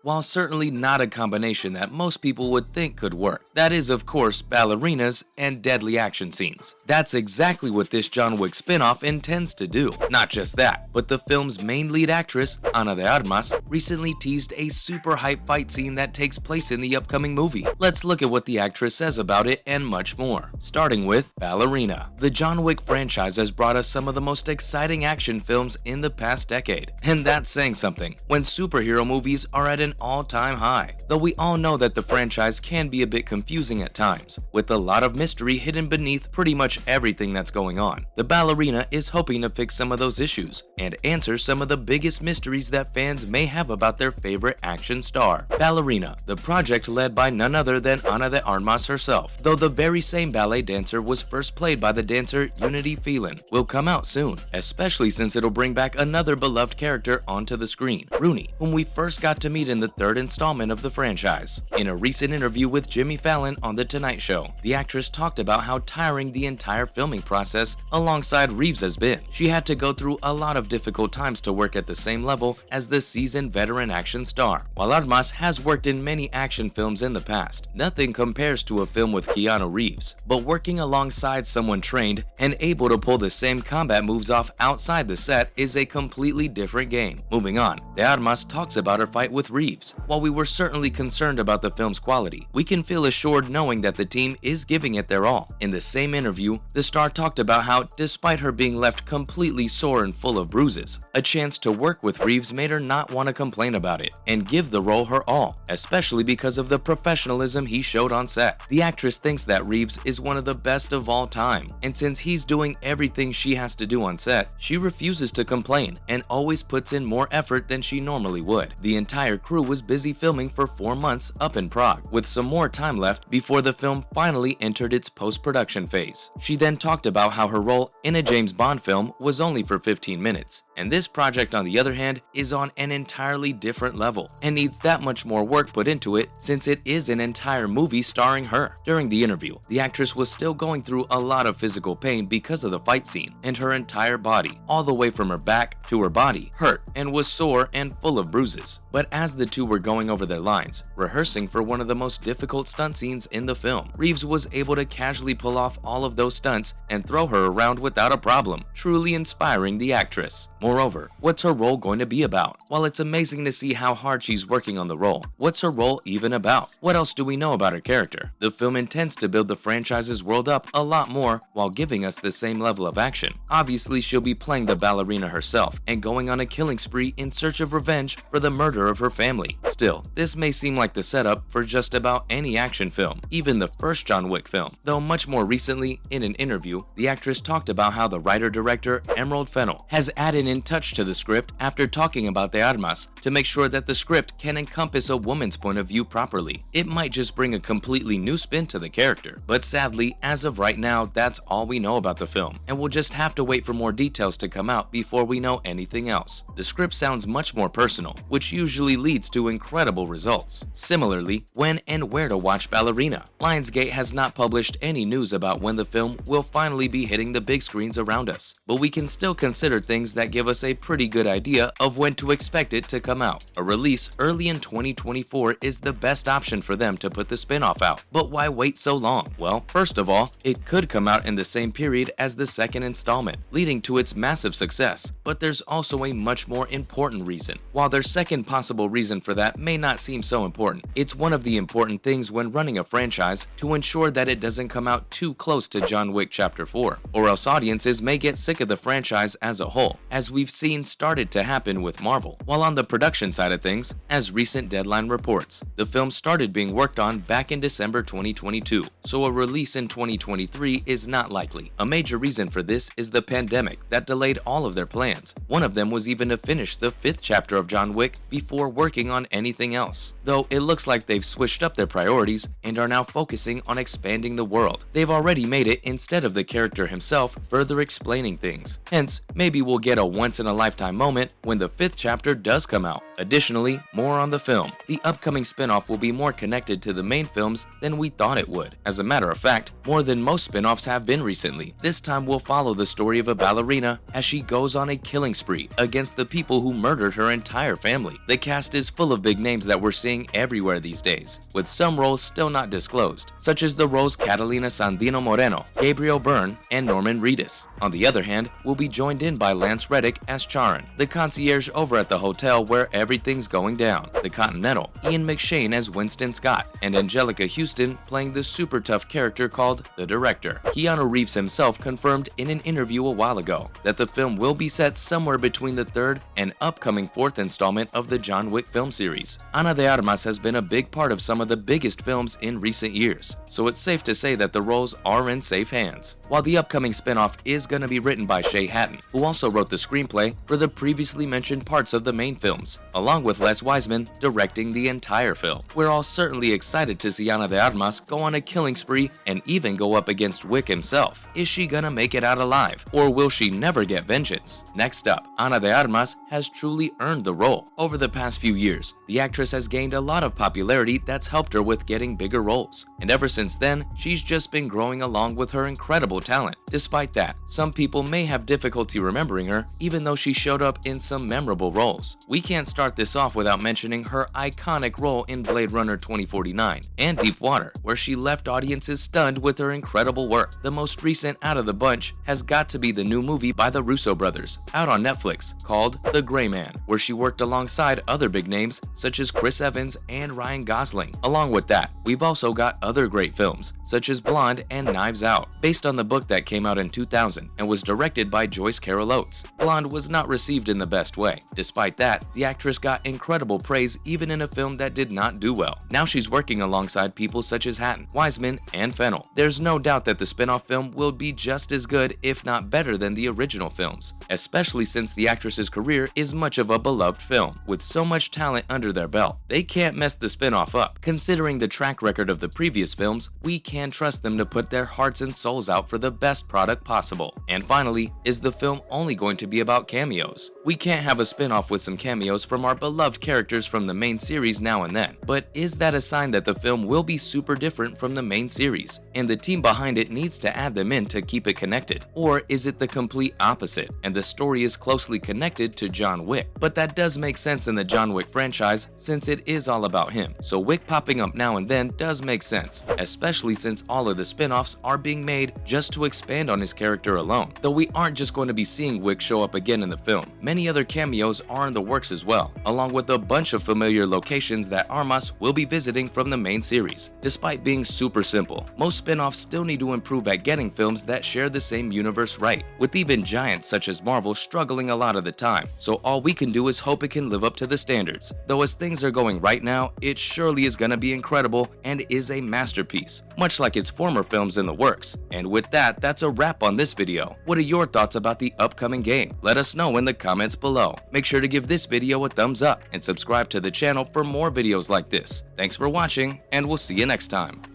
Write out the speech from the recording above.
while certainly not a combination that most people would think could work. That is, of course, ballerinas and deadly action scenes. That's exactly what this John Wick spin-off intends to do. Not just that, but the film's main lead actress, Ana de Armas, recently teased a super hype fight scene that takes place in the upcoming movie. Let's look at what the actress says about it and much more. Starting with Ballerina. The John Wick franchise has brought us some of the most exciting action films in the past decade. And that's saying something, when superhero movies are at an all-time high. Though we all know that the franchise can be a bit confusing at times, with a lot of mystery hidden beneath pretty much everything that's going on. The Ballerina is hoping to fix some of those issues and answer some of the biggest mysteries that fans may have about their favorite action star. Ballerina, the project led by none other than Ana de Armas herself, though the very same ballet dancer was first played by the dancer Unity Phelan, will come out soon, especially since it'll bring back another beloved character onto the screen, Rooney, whom we first got to meet in the third installment of the franchise. In a recent interview with Jimmy Fallon on The Tonight Show, the actress talked about how tiring the entire filming process alongside Reeves has been. She had to go through a lot of difficult times to work at the same level as the seasoned veteran action star. While Armas has worked in many action films in the past, nothing compares to a film with Keanu Reeves, but working alongside someone trained and able to pull the same combat moves off outside the set is a completely different game. Moving on, de Armas talks about her fight with Reeves. While we were certainly concerned about the film's quality, we can feel assured knowing that the team is giving it their all. In the same interview, the star talked about how, despite her being left completely sore and full of bruises, a chance to work with Reeves made her not want to complain about it and give the role her all, especially because of the professionalism he showed on set. The actress thinks that Reeves is one of the best of all time, and since he's doing everything she has to do on set, she refuses to complain and always puts in more effort than she normally would. The entire crew was busy filming for 4 months up in Prague, with some more time left before the film finally entered its post-production phase. She then talked about how her role in a James Bond film was only for 15 minutes, and this project, on the other hand, is on an entirely different level and needs that much more work put into it since it is an entire movie starring her. During the interview, the actress was still going through a lot of physical pain because of the fight scene, and her entire body, all the way from her back to her body, hurt and was sore and full of bruises. But as the two were going over their lines, rehearsing for one of the most difficult stunt scenes in the film, Reeves was able to casually pull off all of those stunts and throw her around without a problem, truly inspiring the actress. Moreover, what's her role going to be about? While it's amazing to see how hard she's working on the role, what's her role even about? What else do we know about her character? The film intends to build the franchise's world up a lot more while giving us the same level of action. Obviously, she'll be playing the ballerina herself and going on a killing spree in search of revenge for the murder of her family. Still, this may seem like the setup for just about any action film, even the first John Wick film, though much more recently, in an interview, the actress talked about how the writer-director Emerald Fennell has added in touch to the script after talking about de Armas to make sure that the script can encompass a woman's point of view properly. It might just bring a completely new spin to the character, but sadly, as of right now, that's all we know about the film, and we'll just have to wait for more details to come out before we know anything else. The script sounds much more personal, which usually leads to incredible results. Similarly, when and where to watch Ballerina. Lionsgate has not published any news about when the film will finally be hitting the big screens around us, but we can still consider things that give us a pretty good idea of when to expect it to come out. A release early in 2024 is the best option for them to put the spin-off out. But why wait so long? Well, first of all, it could come out in the same period as the second installment, leading to its massive success. But there's also a much more important reason. While their second possible reason for that may not seem so important, it's one of the important things when running a franchise to ensure that it doesn't come out too close to John Wick Chapter 4, or else audiences may get sick of the franchise as a whole, as we've seen started to happen with Marvel. While on the production side of things, as recent Deadline reports, the film started being worked on back in December 2022, so a release in 2023 is not likely. A major reason for this is the pandemic that delayed all of their plans. One of them was even to finish the 5th chapter of John Wick before working on anything else. Though it looks like they've switched up their priorities and are now focusing on expanding the world. They've already made it instead of the character himself further explaining things. Hence, maybe we'll get a once-in-a-lifetime moment when the 5th chapter does come out. Additionally, more on the film. The upcoming spin-off will be more connected to the main films than we thought it would. As a matter of fact, more than most spin-offs have been recently. This time we'll follow the story of a ballerina as she goes on a killing spree against the people who murdered her entire family. The cast is full of big names that we're seeing everywhere these days, with some roles still not disclosed, such as the roles Catalina Sandino Moreno, Gabriel Byrne, and Norman Reedus. On the other hand, we'll be joined in by Lance Reddick as Charon, the concierge over at the hotel where everything's going down, the Continental, Ian McShane as Winston Scott, and Angelica Houston playing the super tough character called the Director. Keanu Reeves himself confirmed in an interview a while ago that the film will be set somewhere between the third and upcoming fourth installment of the John Wick film series. Ana de Armas has been a big part of some of the biggest films in recent years, so it's safe to say that the roles are in safe hands. While the upcoming spin-off is going to be written by Shay Hatton, who also wrote the screenplay for the previously mentioned parts of the main films, along with Les Wiseman directing the entire film. We're all certainly excited to see Ana de Armas go on a killing spree and even go up against Wick himself. Is she gonna make it out alive, or will she never get vengeance? Next up, Ana de Armas has truly earned the role. Over the past few years, the actress has gained a lot of popularity that's helped her with getting bigger roles, and ever since then, she's just been growing along with her incredible talent. Despite that, some people may have difficulty remembering her, even though she showed up in some memorable roles. We can't start this off without mentioning her iconic role in Blade Runner 2049 and Deep Water, where she left audiences stunned with her incredible work. The most recent out of the bunch has got to be the new movie by the Russo brothers, out on Netflix, called The Gray Man, where she worked alongside other big names such as Chris Evans and Ryan Gosling. Along with that, we've also got other great films, such as Blonde and Knives Out, based on the book that came out in 2000 and was directed by Joyce Carol Oates. Blonde was not received in the best way. Despite that, the actress got incredible praise even in a film that did not do well. Now she's working alongside people such as Hatton, Wiseman, and Fennell. There's no doubt that the spin-off film will be just as good, if not better than the original films, especially since the actress's career is much of a beloved film. With so much talent under their belt, they can't mess the spin-off up. Considering the track record of the previous films, we can trust them to put their hearts and souls out for the best product possible. And finally, is the film only going to be about cameos? We can't have a spin-off with some cameos from our beloved characters from the main series now and then, but is that a sign that the film will be super different from the main series, and the team behind it needs to add them in to keep it connected? Or is it the complete opposite, and the story is closely connected to John Wick? But that does make sense in the John Wick franchise, since it is all about him, so Wick popping up now and then does make sense, especially since all of the spin-offs are being made just to expand on his character alone. Though we aren't just going to be seeing Wick show up again in the film, many other cameos are in the works as well, along with a bunch of familiar locations that Armas will be visiting from the main series. Despite being super simple, most spin-offs still need to improve at getting films that share the same universe right, with even giants such as Marvel struggling a lot of the time, so all we can do is hope it can live up to the standards. Though as things are going right now, it surely is gonna be incredible and is a masterpiece, much like its former films in the works. And with that, that's a wrap on this video. What are your thoughts about the upcoming game? Let us know in the comments below. Make sure to give this video a thumbs up and subscribe to the channel for more videos like this. Thanks for watching, and we'll see you next time.